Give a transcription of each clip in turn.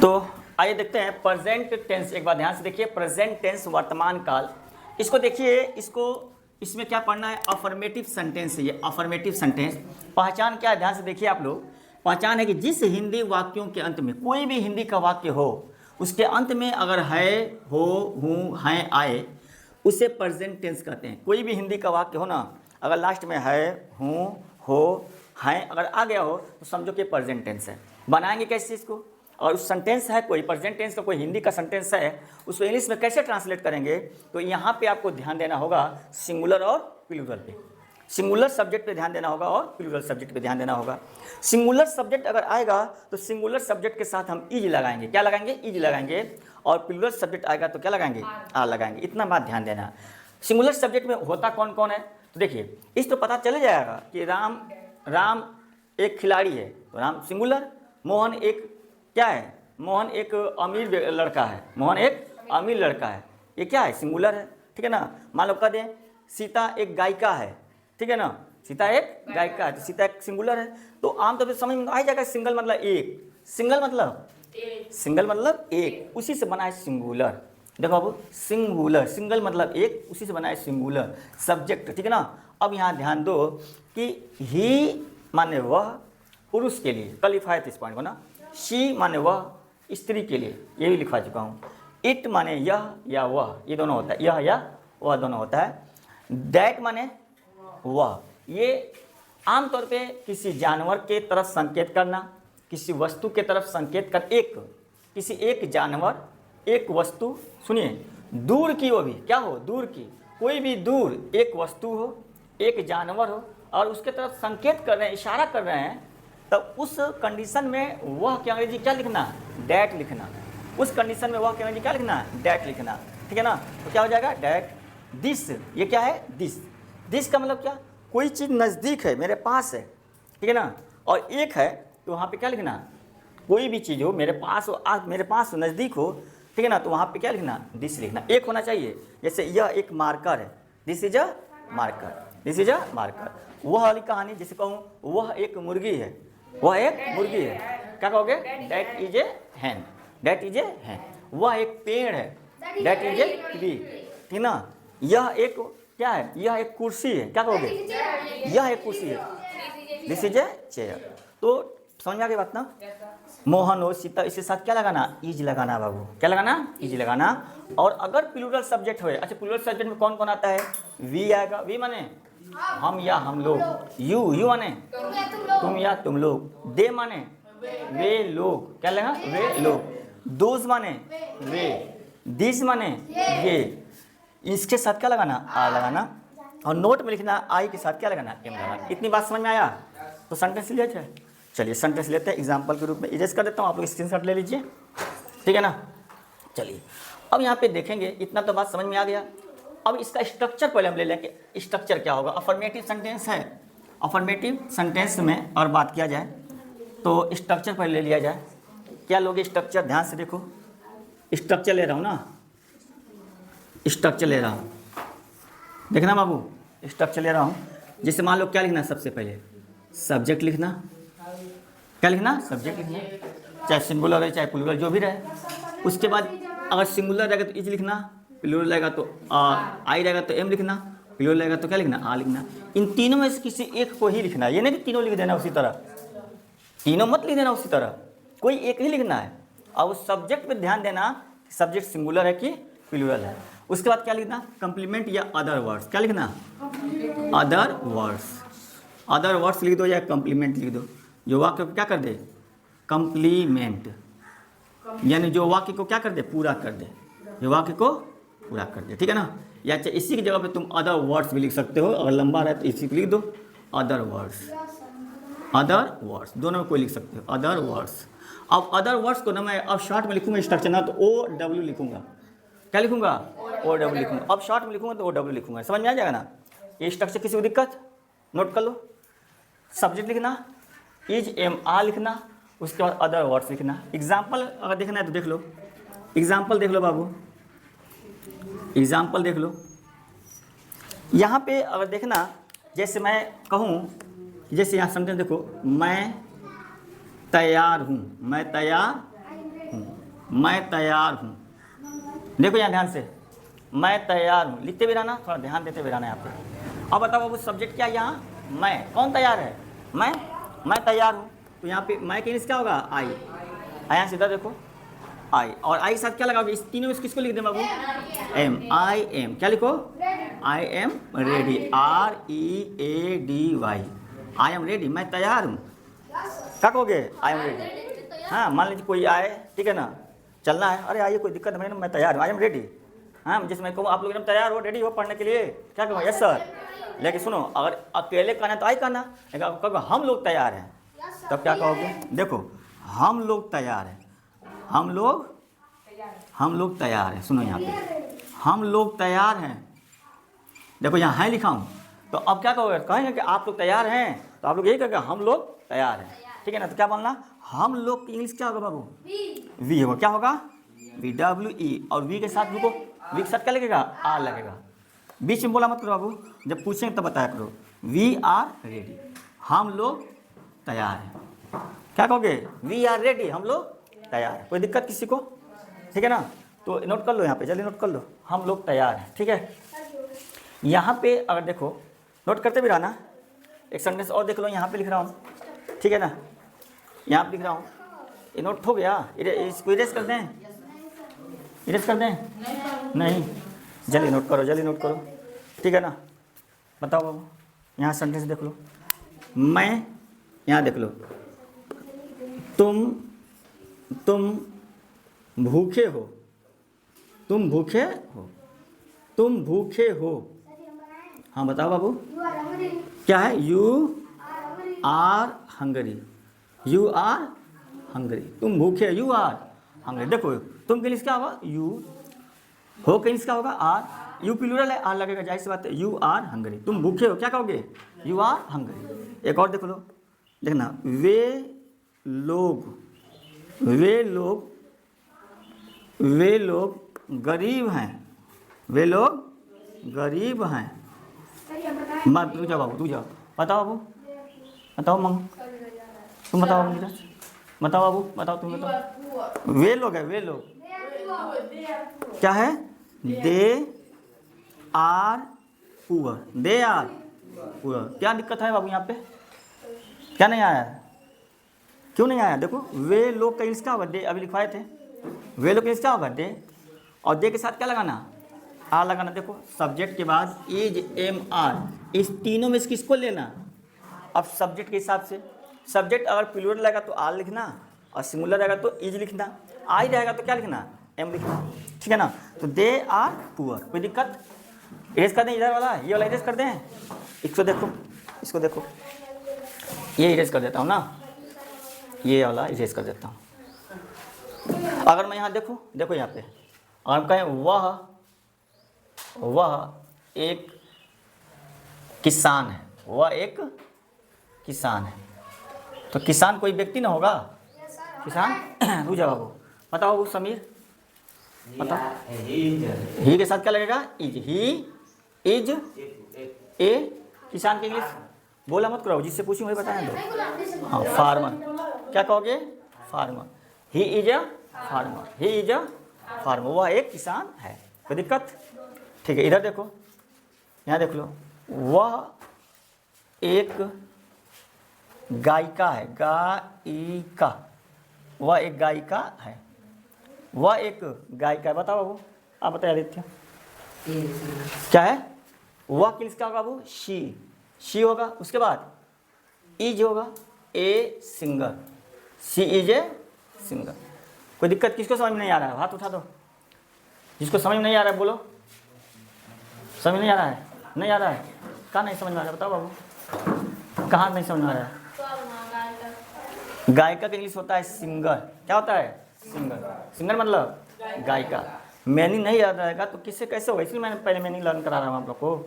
तो आइए देखते हैं प्रेजेंट टेंस। एक बार ध्यान से देखिए, प्रेजेंट टेंस वर्तमान काल। इसको देखिए, इसमें क्या पढ़ना है? अफर्मेटिव सेंटेंस है ये, अफर्मेटिव सेंटेंस। पहचान क्या है? ध्यान से देखिए आप लोग। पहचान है कि जिस हिंदी वाक्यों के अंत में, कोई भी हिंदी का वाक्य हो, उसके अंत में अगर है, हो, हूँ, हैं, आए, उसे प्रेजेंट टेंस कहते हैं। कोई भी हिंदी का वाक्य हो ना, अगर लास्ट में है, हूँ, हो, हैं अगर आ गया हो तो समझो कि प्रेजेंट टेंस है। बनाएंगे कैसे इसको? और उस सेंटेंस है कोई प्रेजेंट टेंस का, कोई हिंदी का सेंटेंस है, उसको इंग्लिश में कैसे ट्रांसलेट करेंगे? तो यहाँ पे आपको ध्यान देना होगा सिंगुलर और प्लूरल पे। सिंगुलर सब्जेक्ट पे ध्यान देना होगा और प्लूरल सब्जेक्ट पे ध्यान देना होगा। सिंगुलर सब्जेक्ट अगर आएगा तो सिंगुलर सब्जेक्ट के साथ हम इज लगाएंगे। क्या लगाएंगे? इज लगाएंगे। और प्लूरल सब्जेक्ट आएगा तो क्या लगाएंगे? आर लगाएंगे। इतना बात ध्यान देना। सिंगुलर सब्जेक्ट में होता कौन कौन है? तो देखिए, इस तो पता चल जाएगा कि राम एक खिलाड़ी है तो राम सिंगुलर। मोहन एक क्या है? मोहन एक अमीर लड़का है। मोहन एक अमीर लड़का है, ये क्या है? सिंगुलर है। ठीक है ना। मान लो कह दें सीता एक गायिका है। ठीक है ना, सीता एक गायिका है तो सीता एक सिंगुलर है। तो आमतौर पर समझ में आ जाएगा सिंगल मतलब एक, सिंगल मतलब एक, उसी से बना है सिंगुलर। देखो बाबू, सिंगुलर, सिंगल मतलब एक, उसी से बना है सिंगुलर सब्जेक्ट। ठीक है ना। अब यहाँ ध्यान दो कि ही माने वह पुरुष के लिए, कल लिखा है इस पॉइंट को ना। शी माने वह स्त्री के लिए, ये भी लिखवा चुका हूँ। इट माने यह या वह, ये दोनों होता है, यह या वह दोनों होता है। दैट माने वह, ये आमतौर पे किसी जानवर के तरफ संकेत करना, किसी वस्तु के तरफ संकेत कर, किसी एक जानवर, एक वस्तु, सुनिए, दूर की, वो भी क्या हो? दूर की, कोई भी दूर एक वस्तु हो, एक जानवर हो और उसके तरफ संकेत कर रहे हैं, इशारा कर रहे हैं, तब उस कंडीशन में वह के अंग्रेजी क्या लिखना? डैट लिखना। उस कंडीशन में वह के अंग्रेजी क्या लिखना? डैट लिखना। ठीक है ना। तो क्या हो जाएगा? डैट। दिस, ये क्या है? दिस। दिस का मतलब क्या? कोई चीज़ नज़दीक है, मेरे पास है। ठीक है ना। और एक है तो वहाँ पे क्या लिखना? कोई भी चीज़ हो मेरे पास हो, मेरे पास नज़दीक हो, ठीक है ना, तो वहाँ पे क्या लिखना? दिस लिखना। एक होना चाहिए। जैसे यह एक मार्कर है, this is a marker, this is a marker. वह वाली कहानी जैसे कहूँ वह एक मुर्गी है, वह एक मुर्गी है, क्या कहोगे? That is a hen, that is a hen. वह एक पेड़ है, दैट इज ए ट्री। ठीक ना। यह एक क्या है? यह एक कुर्सी है, क्या कहोगे? यह एक कुर्सी है, दिस इज ए चेयर। तो समझ में आ गई बात ना। मोहन हो, सीता, इसके साथ क्या लगाना? इज लगाना बाबू। क्या लगाना? इज लगाना। और अगर प्लूरल सब्जेक्ट हो, अच्छा प्लूरल सब्जेक्ट में कौन कौन आता है? वी आएगा। वी माने हम या हम लोग। यू माने तुम या तुम लोग। दे माने वे लोग, क्या लगा? वे लोग। दोज माने वे। दिस माने ये। इसके साथ क्या लगाना? आ लगाना। और नोट में लिखना आई के साथ क्या लगाना? एम लगाना। इतनी बात समझ में आया? तो सेंटेंस लिया जाए। चलिए सेंटेंस लेते हैं, एग्जाम्पल के रूप में इरेज कर देता हूँ, आप लोग स्क्रीनशॉट ले लीजिए। ठीक है ना। चलिए अब यहाँ पे देखेंगे, इतना तो बात समझ में आ गया। अब इसका स्ट्रक्चर पहले हम ले लें कि स्ट्रक्चर क्या होगा। अफर्मेटिव सेंटेंस है, अफर्मेटिव सेंटेंस में और बात किया जाए तो स्ट्रक्चर पहले ले लिया जाए। क्या लोगे स्ट्रक्चर? ध्यान से देखो, स्ट्रक्चर ले रहा हूँ ना, स्ट्रक्चर ले रहा हूँ, देखना बाबू, स्ट्रक्चर ले रहा हूँ। जैसे मान लो क्या लिखना? सबसे पहले सब्जेक्ट लिखना। क्या लिखना? सब्जेक्ट लिखना, चाहे सिंगुलर रहे चाहे प्लूरल, जो भी रहे। उसके बाद अगर सिंगुलर रहेगा तो इज लिखना, प्लूरल रहेगा तो आई रहेगा तो एम लिखना, प्लूरल रहेगा तो क्या लिखना? आ लिखना। इन तीनों में से किसी एक को ही लिखना है, ये नहीं कि तीनों लिख देना उसी तरह, तीनों मत लिख देना उसी तरह, कोई एक ही लिखना है। और उस सब्जेक्ट पे ध्यान देना, सब्जेक्ट सिंगुलर है कि प्लूरल है। उसके बाद क्या लिखना? कंप्लीमेंट या अदर वर्ड्स। क्या लिखना? Other words. अदर वर्ड्स लिख दो या कंप्लीमेंट लिख दो, जो वाक्य को क्या कर दे? कंप्लीमेंट, यानी जो वाक्य को क्या कर दे? पूरा कर दे, जो वाक्य को पूरा कर दे। ठीक है ना। या चाहे इसी की जगह पे तुम अदर वर्ड्स भी लिख सकते हो, अगर लंबा रहे तो इसी को लिख दो, अदर वर्ड्स। अदर वर्ड्स दोनों में कोई लिख सकते हो, अदर वर्ड्स। अब अदर वर्ड्स को ना मैं अब शॉर्ट में लिखूंगा स्ट्रक्चर ना, तो ओ डब्ल्यू लिखूंगा। क्या लिखूंगा? ओ डब्ल्यू लिखूंगा। अब शॉर्ट में लिखूंगा तो ओ डब्ल्यू लिखूंगा। समझ में आ जाएगा ना। ये स्ट्रक्चर किसी को दिक्कत? नोट कर लो। सब्जेक्ट लिखना, इज एम आ लिखना, उसके बाद अदर वर्ड्स लिखना। एग्जाम्पल अगर देखना है तो देख लो, एग्जाम्पल देख लो बाबू, एग्जाम्पल देख लो। यहाँ पे अगर देखना, जैसे मैं कहूँ, जैसे यहाँ सेंटेंस देखो, मैं तैयार हूँ, मैं तैयार हूँ, मैं तैयार हूँ। देखो यहाँ ध्यान से, मैं तैयार हूँ, लिखते भी रहना, थोड़ा ध्यान देते भी रहना यहाँ पे। अब बताओ वो सब्जेक्ट क्या है यहाँ, मैं, कौन तैयार है, मैं तैयार हूँ। तो यहाँ पे मैं के इंग्लिश क्या होगा, आई। यहाँ सीधा देखो आई, और आई के साथ क्या लगाओगे, इस तीनों में किसको लिख दे बाबू, एम, आई एम, क्या लिखो, I am ready, READY, I am ready, मैं तैयार हूँ। क्या कहोगे, आई एम रेडी। हाँ, मान लीजिए कोई आए, ठीक है ना, चलना है, अरे आइए कोई दिक्कत नहीं, मैं तैयार हूँ, आई एम रेडी। हाँ, जैसे मैं कहूँ आप लोग एकदम तैयार हो, रेडी हो पढ़ने के लिए, क्या कहूँ, यस सर। लेकिन सुनो, अगर अकेले कहना तो आई कहना, लेकिन कहोगे हम लोग तैयार हैं, तब क्या कहोगे, देखो हम लोग तैयार हैं, हम लोग तैयार हैं। सुनो यहाँ पे, हम लोग तैयार हैं, देखो यहाँ है लिखा हूँ। तो अब क्या कहोगे, कहेंगे कि आप लोग तैयार हैं, तो आप लोग यही कहेंगे हम लोग तैयार हैं, ठीक है ना। तो क्या बोलना, हम लोग की इंग्लिश क्या होगा बाबू, वी होगा, क्या होगा, VWE, और वी के साथ रुको, वी के साथ क्या लगेगा, आर लगेगा। बीच में बोला मत करो बाबू, जब पूछेंगे तब बताया करो। वी आर रेडी, हम लोग तैयार हैं। क्या कहोगे, वी आर रेडी, हम लोग तैयार है। कोई दिक्कत किसी को, ठीक है ना। तो नोट कर लो यहाँ पे, जल्दी नोट कर लो, हम लोग तैयार हैं, ठीक है। यहाँ पे अगर देखो, नोट करते भी रहना, एक सेंटेंस और देख लो, यहाँ पे लिख रहा हूँ, ठीक है ना, यहाँ पे लिख रहा हूँ, ये नोट हो गया, इसको इरेज कर दें, इरेज कर दें, नहीं, जल्दी नोट करो, जल्दी नोट करो, ठीक है ना। बताओ बाबू, यहाँ सेंटेंस देख लो, मैं, यहाँ देख लो, तुम भूखे हो, तुम भूखे हो, तुम भूखे हो। हाँ बताओ बाबू, क्या है, you are hungry, you are hungry, तुम भूखे, यू आर हंगरी। देखो तुम के लिए क्या होगा, यू, हो के लिए क्या होगा, आर, यू प्लूरल है, आर लगेगा, जाहिर सी बात है, यू आर हंगरी, तुम भूखे हो, क्या कहोगे, यू आर हंगरी। एक और देख लो, देखना, वे लोग गरीब हैं, वे लोग गरीब हैं। मत तू जाओ बाबू, तू जाओ, बताओ बाबू, बताओ मम, तुम बताओ बाबू, बताओ बाबू, बताओ तुम बताओ। वे लोग है, वे लोग क्या है, they are poor, they are poor. क्या दिक्कत है बाबू यहाँ पे, क्या नहीं आया, क्यों नहीं आया, देखो वे लोग का इंग्लिश क्या होगा, दे, अभी लिखवाए थे, वे लोग का इंग्लिश क्या होगा, दे, और दे के साथ क्या लगाना, आर लगाना। देखो सब्जेक्ट के बाद इज, एम, आर, इस तीनों में से किसको लेना। अब सब्जेक्ट के हिसाब से, सब्जेक्ट अगर प्लूरल रहेगा तो आर लिखना, और सिंगुलर रहेगा तो इज लिखना, आई रहेगा तो क्या लिखना, एम लिखना, ठीक है ना। तो दे आर पुअर, कोई दिक्कत, इरेज कर दें, इधर वाला, ये वाला इरेज कर दें, इसको देखो, इसको देखो, ये इरेज कर देता हूँ ना, ये वाला इरेज कर देता हूँ। अगर मैं यहाँ देखो, देखो यहाँ पे, अगर हम कहें वह एक किसान है, वह एक किसान है, तो किसान कोई व्यक्ति ना होगा, किसान रुक जा बाबू, बताओ बाबू समीर, बताओ, ही के साथ क्या लगेगा, इज, ही इज ए, किसान की इंग्लिश बोला मत करो, जिससे पूछूं वही बताया दो। हाँ, फार्मर, क्या कहोगे, farmer, he is a farmer, he is a farmer, वह एक किसान है, कोई दिक्कत, ठीक है। इधर देखो, यहाँ देख लो, वह एक गायिका है, गायिका, वह एक गायिका है, वह एक गायिका है। बताओ बाबू, आप बताइए आदित्य, क्या है, वह किसका होगा बाबू, शी होगा, उसके बाद इज होगा, a singer, she is a singer. कोई दिक्कत, किसको समझ में नहीं आ रहा है, हाथ उठा दो, जिसको समझ में नहीं आ रहा है बोलो, समझ नहीं आ रहा है, नहीं आ रहा है, कहाँ नहीं समझ में आ रहा है, बताओ बाबू, कहाँ नहीं समझ में आ रहा है। गायिका का इंग्लिश होता है सिंगर, क्या होता है, सिंगर, सिंगर मतलब गायिका। मीनिंग नहीं याद रहेगा तो किससे कैसे होगा, इसलिए मैंने पहले मीनिंग लर्न करा रहा हूँ आप लोग को।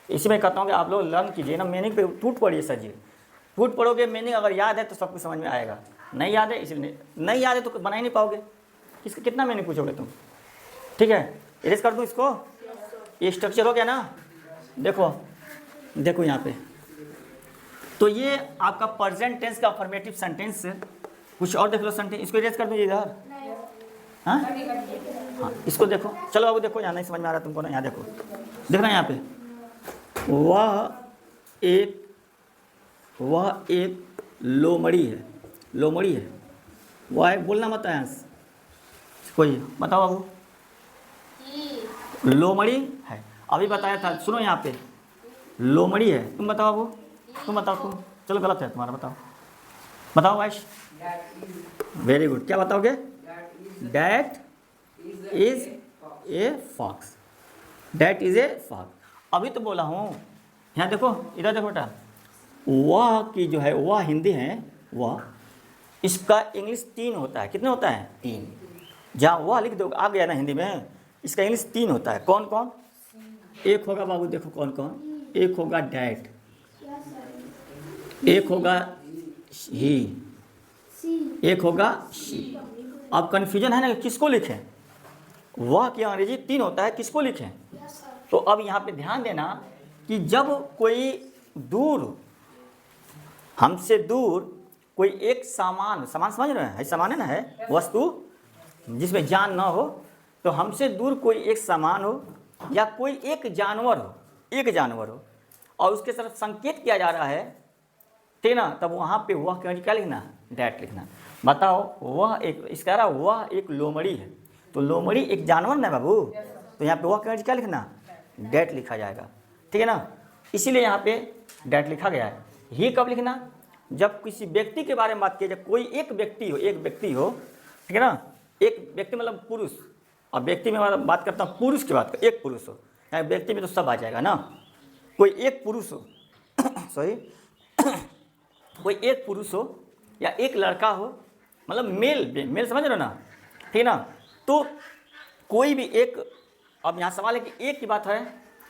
इसी में कहता हूँ कि आप लोग लर्न कीजिए ना, मीनिंग पे टूट पड़िए सर जी, टूट पड़ोगे, मीनिंग अगर याद है तो सब कुछ समझ में आएगा, नहीं याद है इसलिए नहीं याद है तो बना ही नहीं पाओगे, किसका कितना मीनिंग पूछोगे तुम, ठीक है। इरेज कर दूँ इसको, ये स्ट्रक्चर हो गया ना, देखो देखो यहाँ पे, तो ये आपका प्रेजेंट टेंस का अफर्मेटिव सेंटेंस। कुछ और देख लो सेंटेंस, इसको इरेज कर दूँ इधर, हाँ हाँ, इसको देखो, चलो बाबू देखो, यहाँ नहीं समझ में आ रहा तुमको ना, यहाँ देखो, देखना यहाँ पे, वह एक लोमड़ी है, लोमड़ी है, वह एक, बोलना मत है यहाँ से, कोई बताओ बाबू, लोमड़ी है, अभी बताया था, सुनो यहाँ पे, लोमड़ी है, तुम बताओ बाबू, तुम बताओ, तुम, चलो गलत है तुम्हारा, बताओ बताओ वाइश, वेरी गुड, क्या बताओगे, that is a fox, that is a fox, अभी तो बोला हूँ, यहाँ देखो, इधर देखो बेटा, वह की जो है, वह हिंदी है, वह, इसका इंग्लिश 3 होता है, कितने होता है, 3, जहाँ वह लिख दो, आ गया ना हिंदी में, इसका इंग्लिश 3 होता है, कौन कौन, एक होगा बाबू, देखो कौन कौन, एक होगा डैट, एक होगा ही, एक होगा शी, अब कन्फ्यूजन है ना कि किसको लिखें, वह की अंग्रेजी 3 होता है, किसको लिखें, तो अब यहाँ पे ध्यान देना कि जब कोई दूर, हमसे दूर कोई एक सामान, सामान समझ रहे हैं, सामान है ना, है वस्तु जिसमें जान ना हो, तो हमसे दूर कोई एक सामान हो या कोई एक जानवर हो, एक जानवर हो, और उसके तरफ संकेत किया जा रहा है, ठीक ना, तब वहाँ पे वह क्या लिखना, डैट लिखना, बताओ, वह एक, इसका रहा वह एक लोमड़ी है, तो लोमड़ी एक जानवर ना बाबू, तो यहाँ पे वह क्या लिखना, डैट लिखा जाएगा, ठीक है ना, इसीलिए यहाँ पे डैट लिखा गया है। ही कब लिखना, जब किसी व्यक्ति के बारे में बात की जाए, कोई एक व्यक्ति हो, एक व्यक्ति हो, ठीक है ना, एक व्यक्ति मतलब पुरुष, और व्यक्ति में मैं बात करता हूँ पुरुष की बात कर, एक पुरुष हो, या व्यक्ति में तो सब आ जाएगा ना, कोई एक पुरुष हो सॉरी कोई एक पुरुष हो या एक लड़का हो, मतलब मेल, मेल समझ रहे हो ना, ठीक है ना, तो कोई भी एक, अब यहाँ सवाल है कि एक की बात है,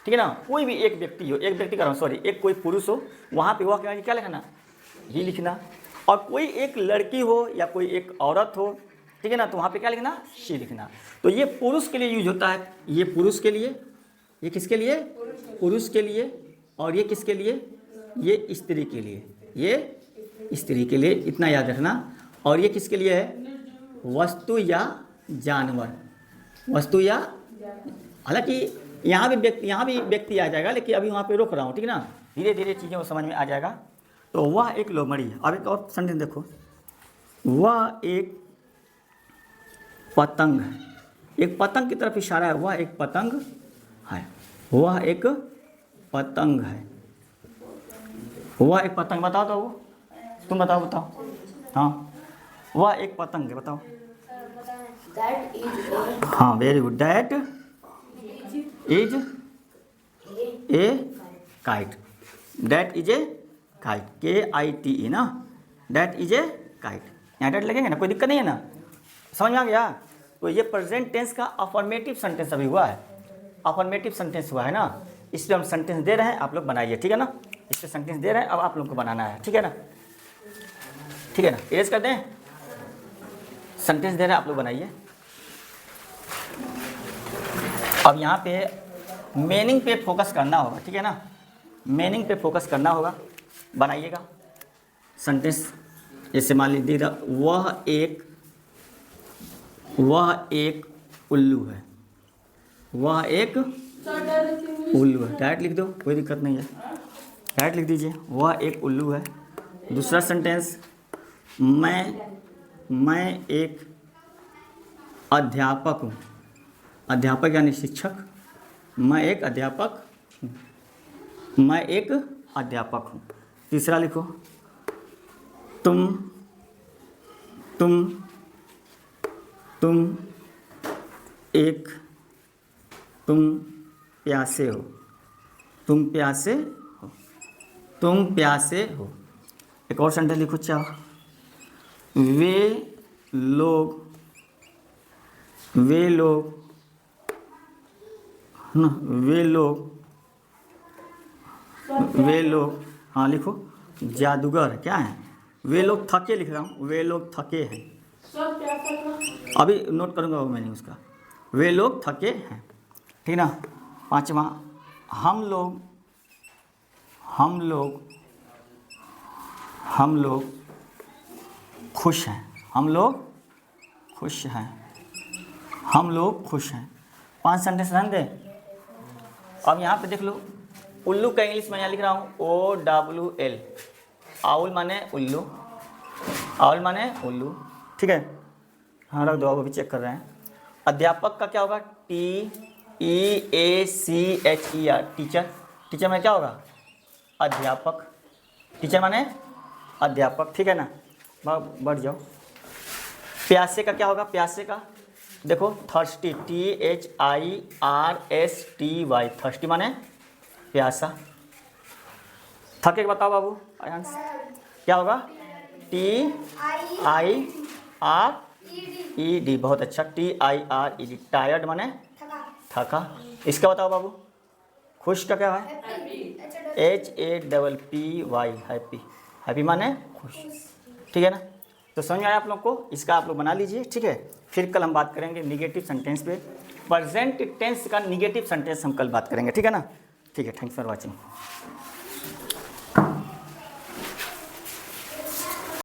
ठीक है ना, कोई भी एक व्यक्ति हो, एक व्यक्ति कर रहा हूँ सॉरी, एक कोई पुरुष हो, वहाँ पे वह क्या लिखना, ही लिखना, और कोई एक लड़की हो या कोई एक औरत हो, ठीक है ना, तो वहाँ पे क्या लिखना, शी लिखना, तो ये पुरुष के लिए यूज होता है, ये पुरुष के लिए, ये किसके लिए, पुरुष के लिए, और ये किसके लिए, ये स्त्री के लिए, ये स्त्री के लिए, इतना याद रखना, और ये किसके लिए है, वस्तु या जानवर, वस्तु या, हालांकि यहाँ भी व्यक्ति आ जाएगा, लेकिन अभी वहाँ पे रोक रहा हूँ, ठीक है ना, धीरे धीरे चीज़ें वो समझ में आ जाएगा। तो वह एक लोमड़ी है। अब एक और सेंटेंस देखो, वह एक पतंग है, एक पतंग की तरफ इशारा है, वह एक पतंग है, वह एक पतंग है, वह एक पतंग, बताओ तो वो, तुम बताओ बताओ, हाँ, वह एक पतंग है, बताओ, हाँ very good, that is A kite, that is A kite, KITE ना, दैट इज ए काइट, यहाँ डेट लगेंगे ना, कोई दिक्कत नहीं है ना, समझ में आ गया। तो ये प्रेजेंट टेंस का अफर्मेटिव सेंटेंस अभी हुआ है, अफर्मेटिव सेंटेंस हुआ है ना, इस पर हम सेंटेंस दे रहे हैं, आप लोग बनाइए, ठीक है ना, इस पर सेंटेंस दे रहे हैं, अब आप लोग को बनाना है, ठीक है ना, ठीक है ना, इरेज कर दें, सेंटेंस दे रहे हैं, आप लोग बनाइए। अब यहाँ पे मीनिंग पे फोकस करना होगा, ठीक है ना, मीनिंग पे फोकस करना होगा, बनाइएगा सेंटेंस। जैसे मान लीजिए वह एक उल्लू है, वह एक उल्लू है, डायरेक्ट लिख दो, कोई दिक्कत नहीं है, डायरेक्ट लिख दीजिए, वह एक उल्लू है। दूसरा सेंटेंस, मैं एक अध्यापक हूँ, अध्यापक यानी शिक्षक, मैं एक अध्यापक हूँ, मैं एक अध्यापक हूँ। तीसरा लिखो, तुम प्यासे हो, तुम प्यासे हो, तुम प्यासे हो। एक और सेंटेंस लिखो, चाहो, वे लोग, हाँ लिखो, जादूगर क्या है, वे लोग थके, लिख रहा हूँ, वे लोग थके हैं, अभी नोट करूँगा वो मैंने उसका, वे लोग थके हैं, ठीक ना। पांचवा, हम लोग खुश हैं, हम लोग खुश हैं, हम लोग खुश हैं। 5 सेंटेंस रहने दें। अब यहाँ पे देख लो, उल्लू का इंग्लिश में यहाँ लिख रहा हूँ OWL। आउल माने उल्लू, आउल माने उल्लू, ठीक है। हाँ रख दो, अब अभी चेक कर रहे हैं। अध्यापक का क्या होगा? TEACHER, teacher. टीचर में क्या होगा? अध्यापक। टीचर माने अध्यापक, ठीक है ना। बढ़ जाओ। प्यासे का क्या होगा? प्यासे का देखो, थर्स्टी, THIRSTY, थर्स्टी माने प्यासा। थके बताओ बाबू, आयांश क्या होगा? TIRED, बहुत अच्छा, TIRED, टायर्ड माने थका। इसका बताओ बाबू। खुश का क्या है? HAPPY, happy. हैप्पी माने खुश, ठीक है ना। तो समझ आया आप लोग को? इसका आप लोग बना लीजिए, ठीक है। फिर कल हम बात करेंगे निगेटिव सेंटेंस पे। प्रेजेंट टेंस का निगेटिव सेंटेंस हम कल बात करेंगे, ठीक है ना। ठीक है, थैंक्स फॉर वॉचिंग।